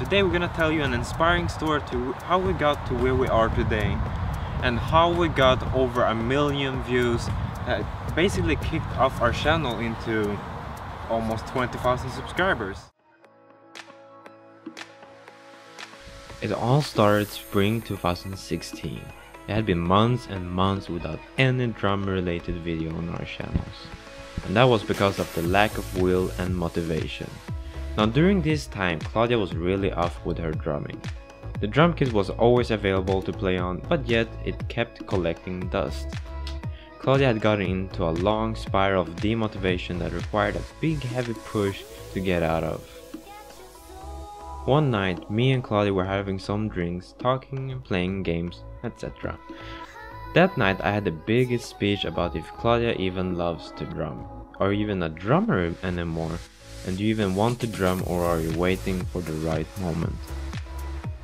today we're gonna tell you an inspiring story to how we got to where we are today and how we got over 1 million views that basically kicked off our channel into almost 20,000 subscribers. It all started spring 2016. It had been months and months without any drum related video on our channels. And that was because of the lack of will and motivation. Now during this time, Klaudia was really off with her drumming. The drum kit was always available to play on, but yet it kept collecting dust. Klaudia had gotten into a long spiral of demotivation that required a big heavy push to get out of. One night, me and Klaudia were having some drinks, talking and playing games, etc. That night I had the biggest speech about if Klaudia even loves to drum, or even a drummer anymore, and do you even want to drum, or are you waiting for the right moment?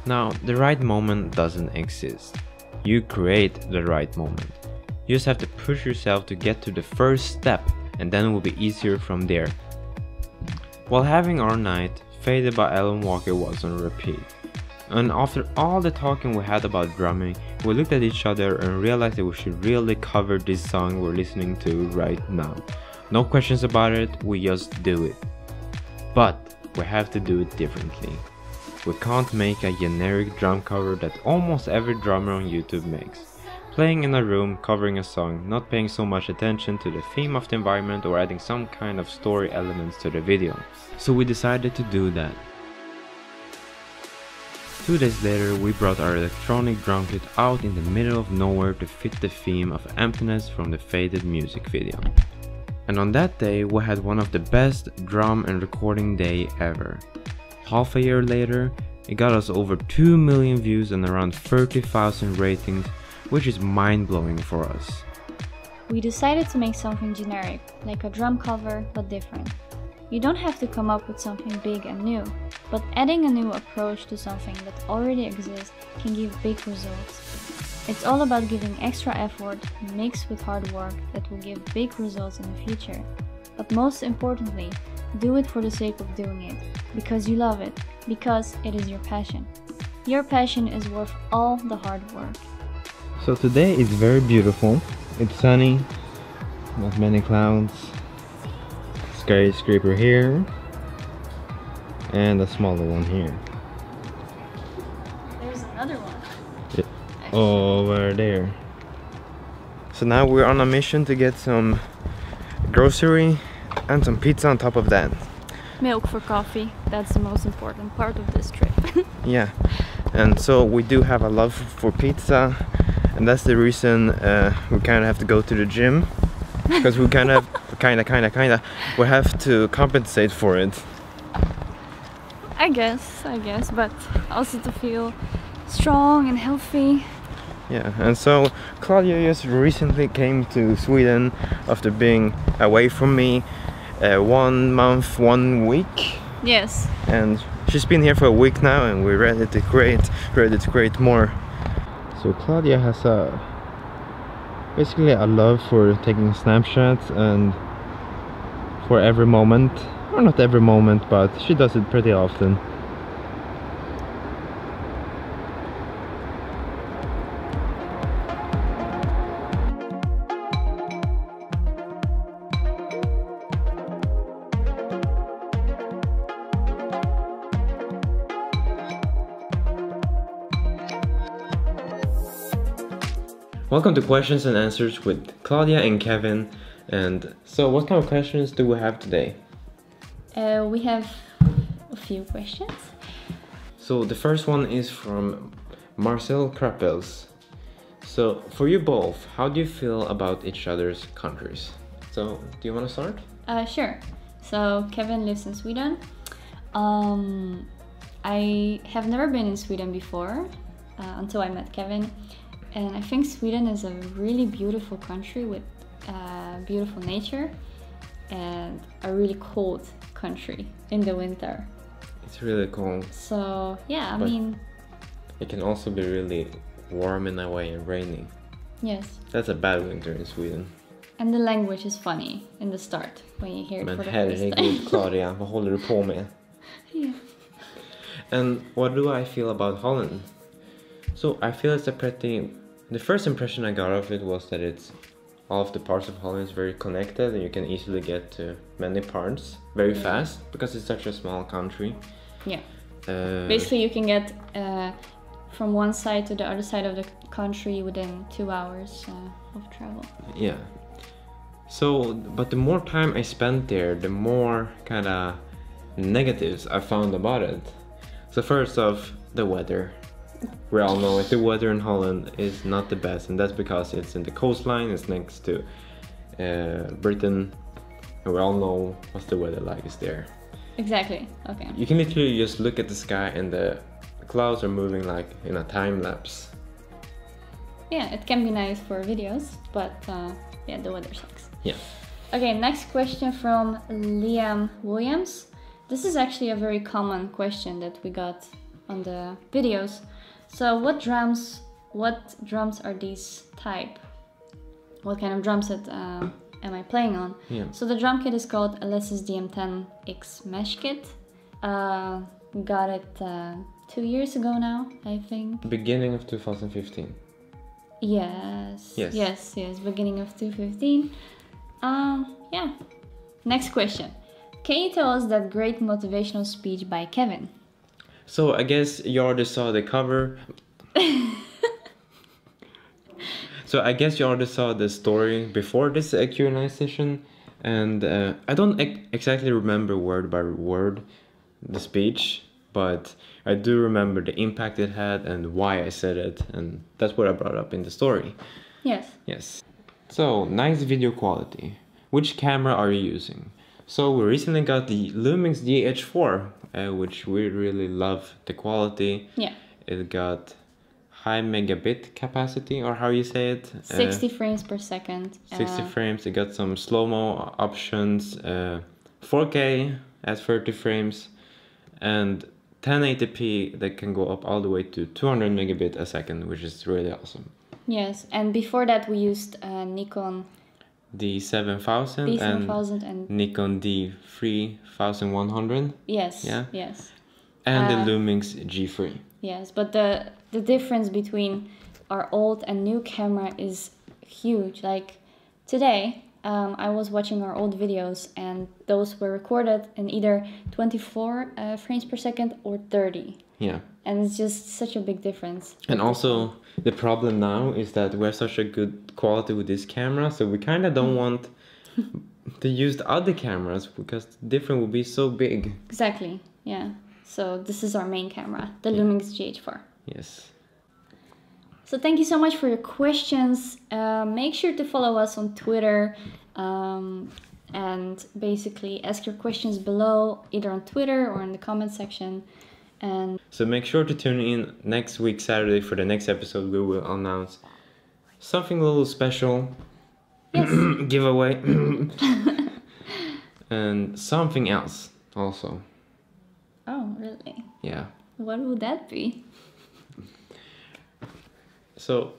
Now, the right moment doesn't exist. You create the right moment. You just have to push yourself to get to the first step, and then it will be easier from there. While having our night, Faded by Alan Walker was on repeat. And after all the talking we had about drumming, we looked at each other and realized that we should really cover this song we're listening to right now. No questions about it, we just do it. But we have to do it differently. We can't make a generic drum cover that almost every drummer on YouTube makes. Playing in a room, covering a song, not paying so much attention to the theme of the environment or adding some kind of story elements to the video. So we decided to do that. 2 days later, we brought our electronic drum kit out in the middle of nowhere to fit the theme of emptiness from the Faded music video. And on that day, we had one of the best drum and recording day ever. Half a year later, it got us over 2 million views and around 30,000 ratings, which is mind-blowing for us. We decided to make something generic, like a drum cover, but different. You don't have to come up with something big and new, but adding a new approach to something that already exists can give big results. It's all about giving extra effort mixed with hard work that will give big results in the future. But most importantly, do it for the sake of doing it, because you love it, because it is your passion. Your passion is worth all the hard work. So today is very beautiful. It's sunny, not many clouds. Skyscraper here, and a smaller one here. There's another one. Over there. So now we're on a mission to get some grocery and some pizza on top of that. Milk for coffee, that's the most important part of this trip. Yeah, and so we do have a love for pizza, and that's the reason we kind of have to go to the gym, because we kind of we have to compensate for it. I guess, but also to feel strong and healthy. Yeah, and so Klaudia just recently came to Sweden after being away from me 1 month, 1 week. Yes. And she's been here for a week now, and we're ready to create more. So Klaudia has basically a love for taking snapshots and for every moment, or not every moment, but she does it pretty often. Welcome to Questions and Answers with Klaudia and Kevin. And so what kind of questions do we have today? We have a few questions. So the first one is from Marcel Krapels. So for you both, how do you feel about each other's countries? So do you want to start? Sure. So Kevin lives in Sweden. I have never been in Sweden before until I met Kevin. And I think Sweden is a really beautiful country with beautiful nature and a really cold country in the winter. It's really cold. So yeah, I mean... It can also be really warm in a way and rainy. Yes. That's a bad winter in Sweden. And the language is funny in the start when you hear it Men for the first time. herregud Klaudia, vad håller du på med? Yeah. And what do I feel about Holland? So I feel it's a pretty... The first impression I got of it was that it's... All of the parts of Holland is very connected and you can easily get to many parts very fast because it's such a small country. Yeah. Basically you can get from one side to the other side of the country within 2 hours of travel. Yeah. So, but the more time I spent there, the more kind of negatives I found about it. So first off, the weather. We all know it, the weather in Holland is not the best, and that's because it's in the coastline, it's next to Britain, and we all know what's the weather like is there. Exactly, okay. You can literally just look at the sky and the clouds are moving like in a time lapse. Yeah, it can be nice for videos, but yeah, the weather sucks. Yeah. Okay, next question from Liam Williams. This is actually a very common question that we got on the videos. So what drums are these type? What kind of drum set am I playing on? Yeah. So the drum kit is called Alesis DM10X Mesh Kit. We got it 2 years ago now, I think. Beginning of 2015. Yes. Yes. Yes, beginning of 2015. Yeah. Next question. Can you tell us that great motivational speech by Kevin? So I guess you already saw the cover. So I guess you already saw the story before this Q&A session, and I don't exactly remember word by word the speech, but I do remember the impact it had and why I said it, and that's what I brought up in the story. Yes. Yes. So, nice video quality. Which camera are you using? So we recently got the Lumix GH4, which we really love the quality. Yeah. It got high megabit capacity, or how you say it? 60 frames per second. 60 frames. It got some slow-mo options, 4K at 30 frames, and 1080p that can go up all the way to 200 megabit a second, which is really awesome. Yes, and before that we used Nikon D7000 and Nikon D3100. Yes, yeah, yes. And the Lumix G3. Yes, but the difference between our old and new camera is huge. Like today, I was watching our old videos and those were recorded in either 24 frames per second or 30. Yeah. And it's just such a big difference. And also, the problem now is that we have such a good quality with this camera, so we kind of don't want to use the other cameras because the difference will be so big. Exactly, yeah. So this is our main camera, the Lumix GH4. Yes. So thank you so much for your questions. Make sure to follow us on Twitter and basically ask your questions below, either on Twitter or in the comment section. And so make sure to tune in next week Saturday for the next episode. We will announce something a little special. Yes. Giveaway. And something else also. Oh, really? Yeah. What would that be? So,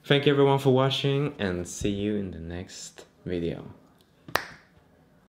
thank you everyone for watching and see you in the next video.